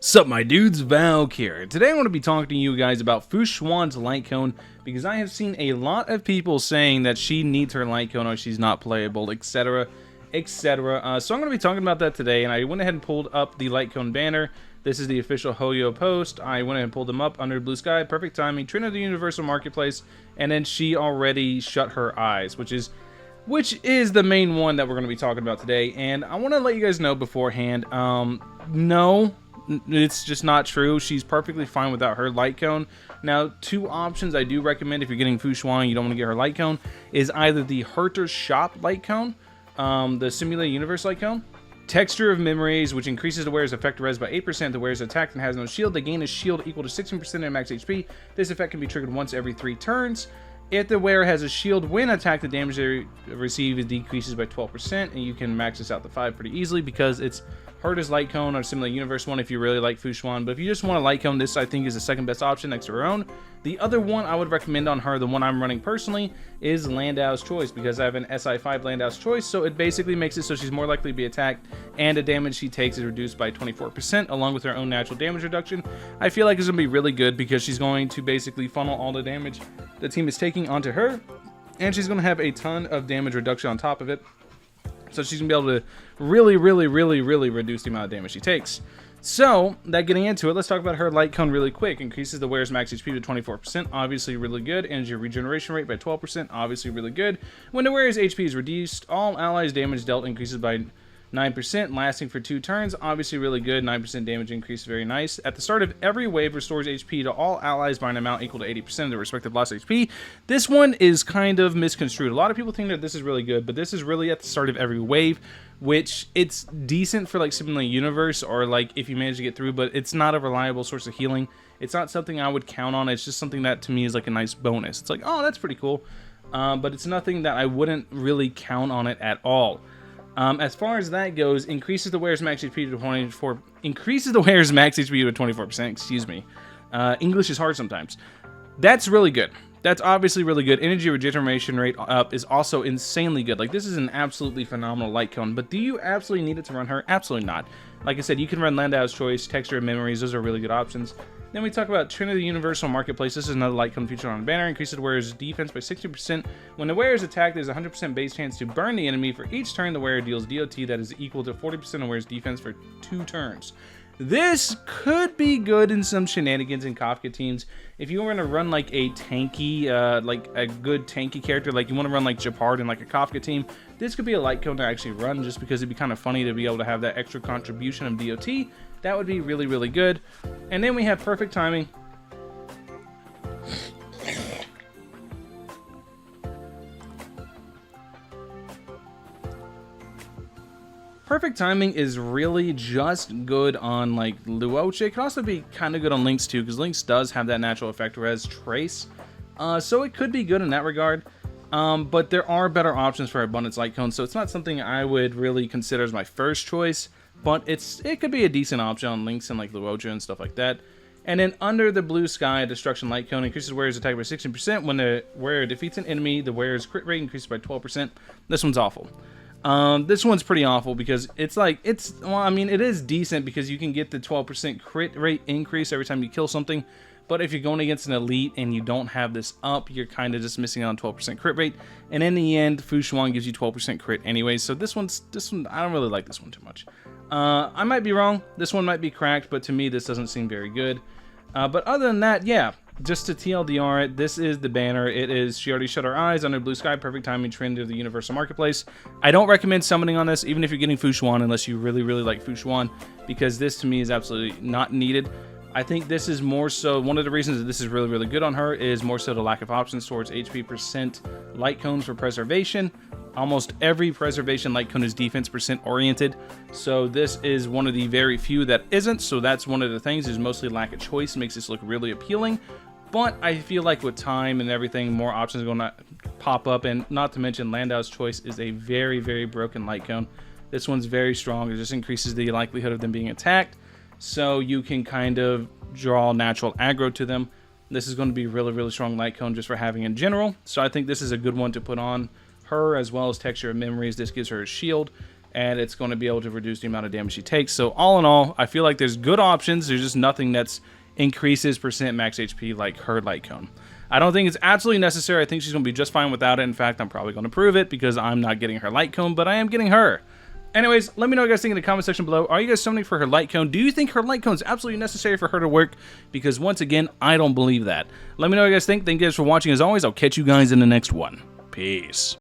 Sup my dudes, Valkyrja. Today I want to be talking to you guys about Fu Xuan's light cone because I have seen a lot of people saying that she needs her light cone or she's not playable, etc, etc. So I'm going to be talking about that today, and I went ahead and pulled up the light cone banner. This is the official Hoyo post. I went ahead and pulled them up under blue sky, perfect timing, trend of the universal marketplace, and then she already shut her eyes, which is the main one that we're going to be talking about today. And I want to let you guys know beforehand, no, it's just not true. She's perfectly fine without her light cone. Now, two options I do recommend if you're getting Fu Xuan and you don't want to get her light cone is either the Herter Shop light cone, the Simulated Universe light cone, Texture of Memories, which increases the wearer's effect res by 8%. The wearer's attacked and has no shield. They gain a shield equal to 16% of max HP. This effect can be triggered once every 3 turns. If the wearer has a shield when attacked, the damage they receive decreases by 12%, and you can max this out to 5 pretty easily because it's Herta's light cone or Simulated Universe one if you really like Fu Xuan. But if you just want a light cone, this I think is the second best option next to her own. The other one I would recommend on her, the one I'm running personally, is Landau's Choice, because I have an SI5 Landau's Choice, so it basically makes it so she's more likely to be attacked, and the damage she takes is reduced by 24%, along with her own natural damage reduction. I feel like it's going to be really good because she's going to basically funnel all the damage the team is taking onto her, and she's going to have a ton of damage reduction on top of it. So she's going to be able to really reduce the amount of damage she takes. So, that getting into it, let's talk about her light cone really quick. Increases the wearer's max HP to 24%, obviously really good. Energy regeneration rate by 12%, obviously really good. When the wearer's HP is reduced, all allies' damage dealt increases by 9%, lasting for 2 turns, obviously really good. 9% damage increase, very nice. At the start of every wave, restores HP to all allies by an amount equal to 80% of their respective lost HP. This one is kind of misconstrued. A lot of people think that this is really good, but this is really at the start of every wave, which it's decent for like Simulated Universe or like if you manage to get through, but it's not a reliable source of healing. It's not something I would count on. It's just something that to me is like a nice bonus. It's like, oh, that's pretty cool. But it's nothing that I wouldn't really count on it at all. As far as that goes, increases the wearer's max HP to 24. Increases the wearer's max HP to 24%. Excuse me. English is hard sometimes. That's really good. That's obviously really good. Energy regeneration rate up is also insanely good. Like, this is an absolutely phenomenal light cone. But do you absolutely need it to run her? Absolutely not. Like I said, you can run Landau's Choice, Texture of Memories. Those are really good options. Then we talk about Trend of the Universal Marketplace. This is another light cone featured on the banner. Increases the wearer's defense by 60%. When the wearer is attacked, there's a 100% base chance to burn the enemy. For each turn, the wearer deals DOT that is equal to 40% of wearer's defense for 2 turns. This could be good in some shenanigans in Kafka teams. If you want to run like a tanky, like a good tanky character, like you want to run like Japard in like a Kafka team, this could be a light cone to actually run just because it'd be kind of funny to be able to have that extra contribution of DOT. That would be really good. And then we have perfect timing. Perfect timing is really just good on like Luoche. It can also be kind of good on Lynx too, because Lynx does have that natural effect res trace. So it could be good in that regard. But there are better options for Abundance Light Cone, so it's not something I would really consider as my first choice. But it could be a decent option on Lynx and like Luoche and stuff like that. And then under the blue sky, Destruction Light Cone increases the wearer's attack by 16%. When the wearer defeats an enemy, the wearer's crit rate increases by 12%. This one's awful. This one's pretty awful because it's like, well, I mean, it is decent because you can get the 12% crit rate increase every time you kill something. But if you're going against an elite and you don't have this up, you're kind of just missing out on 12% crit rate. And in the end, Fu Xuan gives you 12% crit anyway. So this one, I don't really like this one too much. I might be wrong. This one might be cracked, but to me, this doesn't seem very good. But other than that, yeah. Just to TLDR it, this is the banner. It is She Already Shut Her Eyes, Under Blue Sky, Perfect Timing, Trend of the Universal Marketplace. I don't recommend summoning on this, even if you're getting Fu Xuan, unless you really like Fu Xuan, because this to me is absolutely not needed. I think this is more so, one of the reasons that this is really good on her is more so the lack of options towards HP percent light cones for preservation. Almost every preservation light cone is defense percent oriented, so this is one of the very few that isn't. So that's one of the things, is mostly lack of choice makes this look really appealing. But I feel like with time and everything, more options are going to pop up, and not to mention Landau's Choice is a very broken light cone. This one's very strong. It just increases the likelihood of them being attacked, so you can kind of draw natural aggro to them. This is going to be really strong light cone just for having in general, so I think this is a good one to put on her, as well as Texture of Memories. This gives her a shield, and it's going to be able to reduce the amount of damage she takes. So all in all, I feel like there's good options. There's just nothing that's increases percent max HP like her light cone. I don't think it's absolutely necessary. I think she's going to be just fine without it. In fact, I'm probably going to prove it because I'm not getting her light cone, but I am getting her. Anyways, let me know what you guys think in the comment section below. Are you guys summoning for her light cone? Do you think her light cone is absolutely necessary for her to work? Because once again, I don't believe that. Let me know what you guys think. Thank you guys for watching. As always, I'll catch you guys in the next one. Peace.